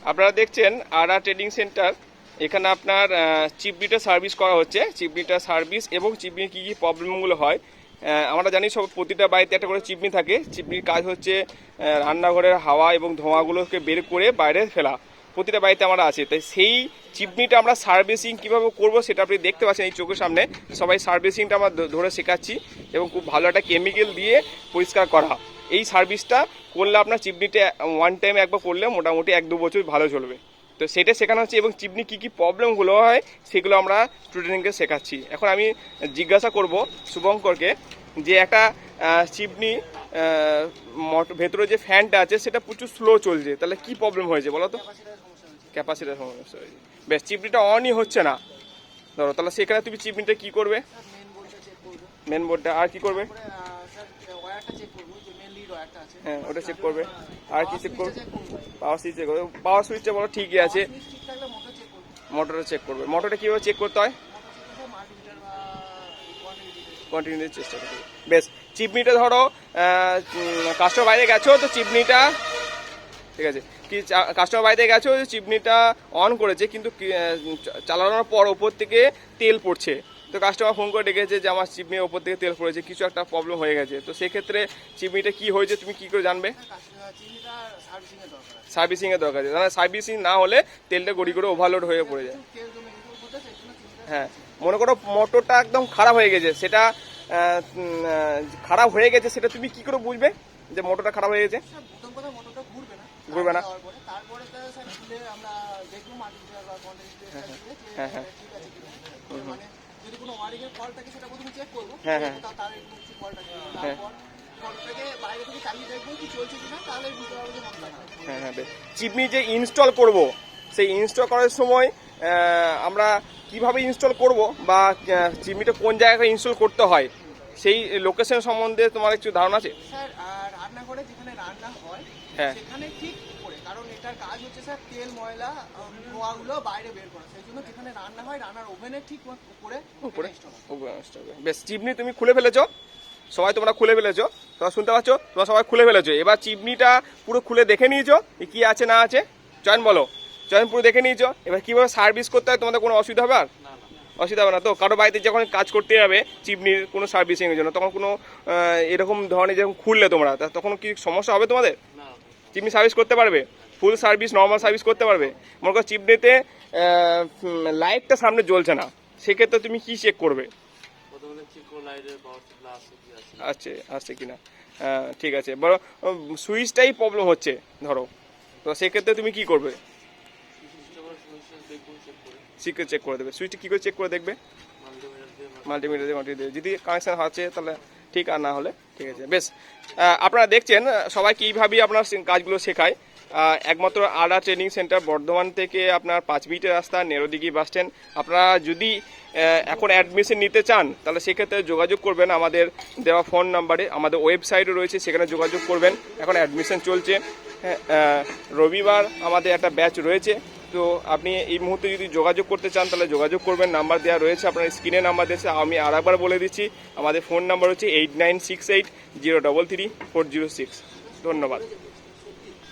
আপনারা দেখছেন আর trading centre. এখানে আপনার চিমনিটা সার্ভিস করা হচ্ছে, চিমনিটা সার্ভিস এবং চিমনির কী কী প্রবলেমগুলো হয়। আমরা জানি সব প্রতিটা বাড়িতে একটা করে চিমনি থাকে। চিমনির কাজ হচ্ছে রান্নাঘরের হাওয়া এবং ধোঁয়াগুলোকে বের করে বাইরে ফেলা। প্রতিটা বাড়িতে আমরা আছে, তাই সেই চিমনিটা আমরা সার্ভিসিং কীভাবে করবো সেটা আপনি দেখতে পাচ্ছেন এই চোখের সামনে। সবাই সার্ভিসিংটা আমরা ধরে শেখাচ্ছি এবং খুব ভালো একটা কেমিক্যাল দিয়ে পরিষ্কার করা। এই সার্ভিসটা করলে আপনার চিমনিটা ওয়ান টাইম একবার করলে মোটামুটি 1-2 বছর ভালো চলবে। তো সেটা শেখানো হচ্ছে এবং চিমনি কী কী প্রবলেমগুলো হয় সেগুলো আমরা স্টুডেন্টকে শেখাচ্ছি। এখন আমি জিজ্ঞাসা করব শুভঙ্করকে যে একটা চিমনি ভেতরে যে ফ্যানটা আছে সেটা প্রচুর স্লো চলছে, তাহলে কি প্রবলেম হয়েছে বলো তো? ক্যাপাসিটার সমস্যা হয়েছে। বেশ, চিমনিটা অনই হচ্ছে না ধরো, তাহলে সেখানে তুমি চিমনিটা কি করবে? মেন বোর্ডটা আর কি করবে? হ্যাঁ, ওটা চেক করবে। আর কি চেক করবে? পাওয়ার সুইচ চেক করবে। পাওয়ার সুইচটা বলো ঠিকই আছে, মোটরটা চেক করবে। মোটরটা কীভাবে চেক করতে হয়? কন্টিনিউ চেষ্টা করবে। বেশ, চিমনিটা ধরো কাস্টমার বাইরে গেছো, তো চিমনিটা ঠিক আছে কি কাস্টমার বাড়িতে গেছো, চিমনিটা অন করেছে কিন্তু চালানোর পর ওপর থেকে তেল পড়ছে। তো কাস্টমার ফোন করে ডেকেছে যে আমার চিমনির ওপর থেকে তেল পড়েছে, কিছু একটা প্রবলেম হয়ে গেছে। তো সেক্ষেত্রে চিমনিটা কি হয়েছে তুমি কি করে জানবে? সার্ভিসিংয়ের দরকার আছে, তাহলে সার্ভিসিং না হলে তেলটা গড়ি করে ওভারলোড হয়ে পড়ে যায়। হ্যাঁ, মনে করো মোটরটা একদম খারাপ হয়ে গেছে, সেটা খারাপ হয়ে গেছে সেটা তুমি কি করে বুঝবে যে মোটরটা খারাপ হয়ে গেছে? ঘুরবে না। হ্যাঁ হ্যাঁ হ্যাঁ হ্যাঁ হ্যাঁ হ্যাঁ। চিমনি যে ইনস্টল করব সেই ইনস্টল করার সময় আমরা কিভাবে ইনস্টল করব বা চিমনিটা কোন জায়গায় ইনস্টল করতে হয় সেই লোকেশন সম্বন্ধে তোমার একটু ধারণা আছে? স্যার রান্নাঘরে যেখানে রান্না হয় হ্যাঁ সেখানে ঠিক করে, কারণ এটার কাজ হচ্ছে স্যার তেল ময়লা ধোঁয়াগুলো বাইরে বের করা, সেই জন্য যেখানে রান্না হয় রান্নার ওভেনে ঠিক উপরে উপরে। বেশ, চিমনি তুমি খুলে ফেলেছো, সবাই তোমরা খুলে ফেলেছো, তোমরা শুনতে পাচ্ছ, তোমরা সবাই খুলে ফেলেছো। এবার চিমনিটা পুরো খুলে দেখে নিয়েছো কি আছে না আছে। চয়ন বলো, চয়ন পুরো দেখে নিয়েছো। এবার কীভাবে সার্ভিস করতে হয় তোমাদের কোনো অসুবিধা হবে? আর অসুবিধা হবে না তো? কারো বাড়িতে যখন কাজ করতে যাবে চিমনির কোনো সার্ভিসিংয়ের জন্য, তখন কোনো এরকম ধরনের যখন খুললে তোমরা, তখন কি সমস্যা হবে তোমাদের? চিমনি সার্ভিস করতে পারবে, ফুল সার্ভিস নর্মাল সার্ভিস করতে পারবে। মনে করো চিমনিতে লাইটটা সামনে জ্বলছে না, সেক্ষেত্রে তুমি কি চেক করবে? আছে আছে কিনা, ঠিক আছে। বড় সুইচটাই প্রবলেম হচ্ছে ধরো, তো সেক্ষেত্রে তুমি কি করবে? চেক করে দেবে। সুইচটা কী করে চেক করে দেখবে? মাল্টিমিটার দিয়ে যদি কানেকশান আছে তাহলে ঠিক, আর না হলে ঠিক আছে। বেশ, আপনারা দেখছেন সবাই কীভাবেই আপনার কাজগুলো শেখায়। একমাত্র আর ট্রেনিং সেন্টার, বর্ধমান থেকে আপনার 5 মিনিটের রাস্তা, নেরোদিঘি বাস স্ট্যান্ড। আপনারা যদি এখন অ্যাডমিশন নিতে চান তাহলে সেক্ষেত্রে যোগাযোগ করবেন আমাদের দেওয়া ফোন নাম্বারে। আমাদের ওয়েবসাইটও রয়েছে, সেখানে যোগাযোগ করবেন। এখন অ্যাডমিশন চলছে। রবিবার আমাদের একটা ব্যাচ রয়েছে, তো আপনি এই মুহূর্তে যদি যোগাযোগ করতে চান তাহলে যোগাযোগ করবেন। নাম্বার দেওয়া রয়েছে, আপনার স্ক্রিনে নাম্বার দিয়েছে। আমি আরেকবার বলে দিচ্ছি, আমাদের ফোন নাম্বার হচ্ছে 8968 033 406। ধন্যবাদ।